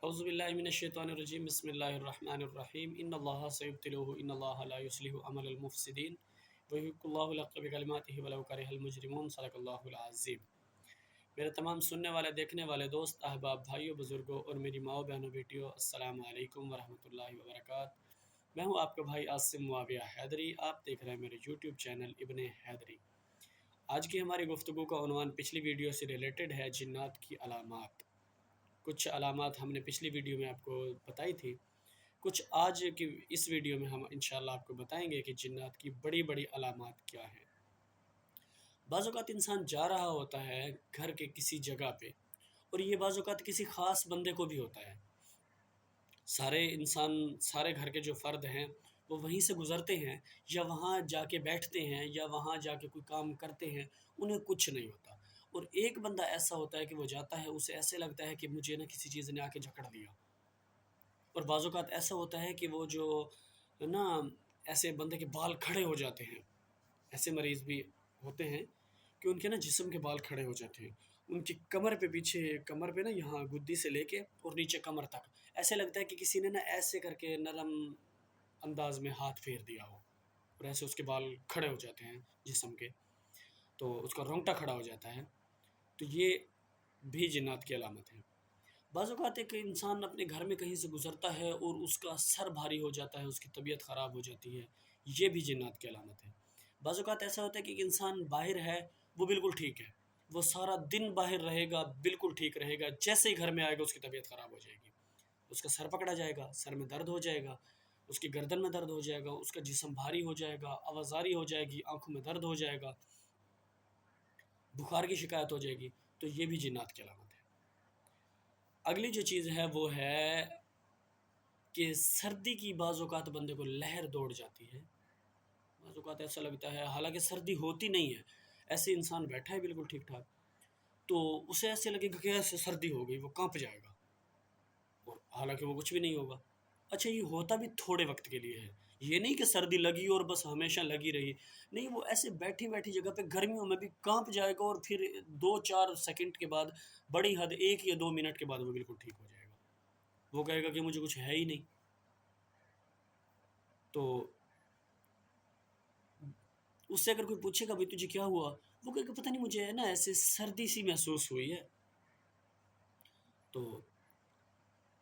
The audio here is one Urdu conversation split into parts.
اعوذ باللہ من الشیطان الرجیم بسم اللہ الرحمن الرحیم ان اللہ سیبتلوہ ان اللہ لا یصلح عمل المفسدین ویحق اللہ الحق بکلماتہ ولو کرہ المجرمون صدق اللہ العظیم۔ میرے تمام سننے والے دیکھنے والے دوست احباب بھائیوں بزرگوں اور میری ماؤں بہنوں بیٹیوں السلام علیکم ورحمۃ اللہ وبرکاتہ۔ میں ہوں آپ کا بھائی عاصم معاویہ حیدری، آپ دیکھ رہے ہیں میرے یوٹیوب چینل ابن حیدری۔ آج کی ہماری گفتگو کا عنوان پچھلی ویڈیو سے ریلیٹڈ ہے، جنات کی علامات۔ کچھ علامات ہم نے پچھلی ویڈیو میں آپ کو بتائی تھی، کچھ آج کی اس ویڈیو میں ہم انشاءاللہ آپ کو بتائیں گے کہ جنات کی بڑی بڑی علامات کیا ہیں۔ بعض اوقات انسان جا رہا ہوتا ہے گھر کے کسی جگہ پہ، اور یہ بعض اوقات کسی خاص بندے کو بھی ہوتا ہے۔ سارے گھر کے جو فرد ہیں وہ وہیں سے گزرتے ہیں، یا وہاں جا کے بیٹھتے ہیں، یا وہاں جا کے کوئی کام کرتے ہیں، انہیں کچھ نہیں ہوتا۔ اور ایک بندہ ایسا ہوتا ہے کہ وہ جاتا ہے، اسے ایسے لگتا ہے کہ مجھے نا کسی چیز نے آ کے جکڑ دیا۔ اور بعض اوقات ایسا ہوتا ہے کہ وہ جو نا ایسے بندے کے بال کھڑے ہو جاتے ہیں، ایسے مریض بھی ہوتے ہیں کہ ان کے نا جسم کے بال کھڑے ہو جاتے ہیں، ان کی کمر پہ پیچھے، کمر پہ نا یہاں گدی سے لے کے اور نیچے کمر تک ایسے لگتا ہے کہ کسی نے نا ایسے کر کے نرم انداز میں ہاتھ پھیر دیا ہو، اور ایسے اس کے بال کھڑے ہو جاتے ہیں جسم کے، تو اس کا رونگٹا کھڑا ہو جاتا ہے۔ تو یہ بھی جنات کی علامت ہے۔ بعض اوقات ایک انسان اپنے گھر میں کہیں سے گزرتا ہے اور اس کا سر بھاری ہو جاتا ہے، اس کی طبیعت خراب ہو جاتی ہے، یہ بھی جنات کی علامت ہے۔ بعض اوقات ایسا ہوتا ہے کہ ایک انسان باہر ہے، وہ بالکل ٹھیک ہے، وہ سارا دن باہر رہے گا، بالکل ٹھیک رہے گا، جیسے ہی گھر میں آئے گا اس کی طبیعت خراب ہو جائے گی، اس کا سر پکڑا جائے گا، سر میں درد ہو جائے گا، اس کی گردن میں درد ہو جائے گا، اس کا جسم بھاری ہو جائے گا، آوازاری ہو جائے گی، آنکھوں میں درد ہو جائے گا، بخار کی شکایت ہو جائے گی، تو یہ بھی جنات کی علامت ہے۔ اگلی جو چیز ہے وہ ہے کہ سردی کی بعض اوقات بندے کو لہر دوڑ جاتی ہے۔ بعض اوقات ایسا لگتا ہے، حالانکہ سردی ہوتی نہیں ہے، ایسے انسان بیٹھا ہے بالکل ٹھیک ٹھاک، تو اسے ایسے لگے گا کہ ایسے سردی ہو گئی، وہ کانپ جائے گا، اور حالانکہ وہ کچھ بھی نہیں ہوگا۔ اچھا، یہ ہوتا بھی تھوڑے وقت کے لیے ہے، یہ نہیں کہ سردی لگی اور بس ہمیشہ لگی رہی، نہیں، وہ ایسے بیٹھی بیٹھی جگہ پہ گرمیوں میں بھی کانپ جائے گا، اور پھر 2-4 سیکنڈ کے بعد، بڑی حد 1 یا 2 منٹ کے بعد وہ بالکل ٹھیک ہو جائے گا، وہ کہے گا کہ مجھے کچھ ہے ہی نہیں۔ تو اس سے اگر کوئی پوچھے گا بھائی تجھے کیا ہوا، وہ کہے گا پتہ نہیں، مجھے ہے نا ایسے سردی سی محسوس ہوئی ہے، تو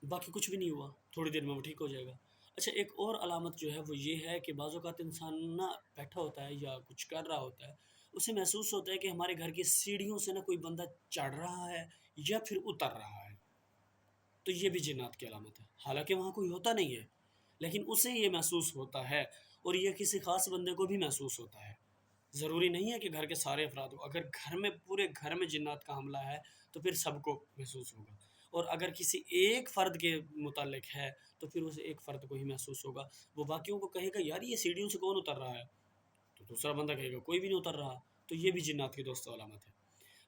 باقی کچھ بھی نہیں ہوا، تھوڑی دیر میں وہ ٹھیک ہو جائے گا۔ اچھا، ایک اور علامت جو ہے وہ یہ ہے کہ بعض اوقات انسان نا بیٹھا ہوتا ہے یا کچھ کر رہا ہوتا ہے، اسے محسوس ہوتا ہے کہ ہمارے گھر کی سیڑھیوں سے نا کوئی بندہ چڑھ رہا ہے یا پھر اتر رہا ہے، تو یہ بھی جنات کی علامت ہے۔ حالانکہ وہاں کوئی ہوتا نہیں ہے، لیکن اسے یہ محسوس ہوتا ہے، اور یہ کسی خاص بندے کو بھی محسوس ہوتا ہے۔ ضروری نہیں ہے کہ گھر کے سارے افراد کو، اگر گھر میں پورے گھر میں جنات کا حملہ ہے تو پھر سب کو محسوس ہوگا، اور اگر کسی ایک فرد کے متعلق ہے تو پھر اسے ایک فرد کو ہی محسوس ہوگا، وہ باقیوں کو کہے گا یار یہ سیڑھیوں سے کون اتر رہا ہے، تو دوسرا بندہ کہے گا کوئی بھی نہیں اتر رہا، تو یہ بھی جنات کی دوستو علامت ہے۔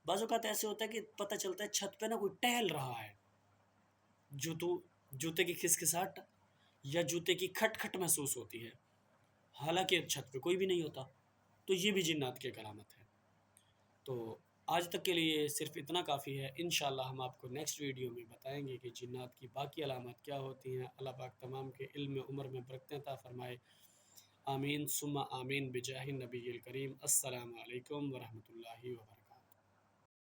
بعض اوقات ایسے ہوتا ہے کہ پتہ چلتا ہے چھت پہ نا کوئی ٹہل رہا ہے، جوتے کی کھسکھساہٹ یا جوتے کی کھٹ کھٹ محسوس ہوتی ہے، حالانکہ چھت پہ کوئی بھی نہیں ہوتا، تو یہ بھی جنات کی ایک علامت ہے۔ تو آج تک کے لیے صرف اتنا کافی ہے، انشاءاللہ ہم آپ کو نیکسٹ ویڈیو میں بتائیں گے کہ جنات کی باقی علامات کیا ہوتی ہیں۔ اللہ پاک تمام کے علم عمر میں برکتیں عطا فرمائے، آمین ثم آمین بجاہ النبی الکریم۔ السلام علیکم ورحمۃ اللہ وبرکاتہ۔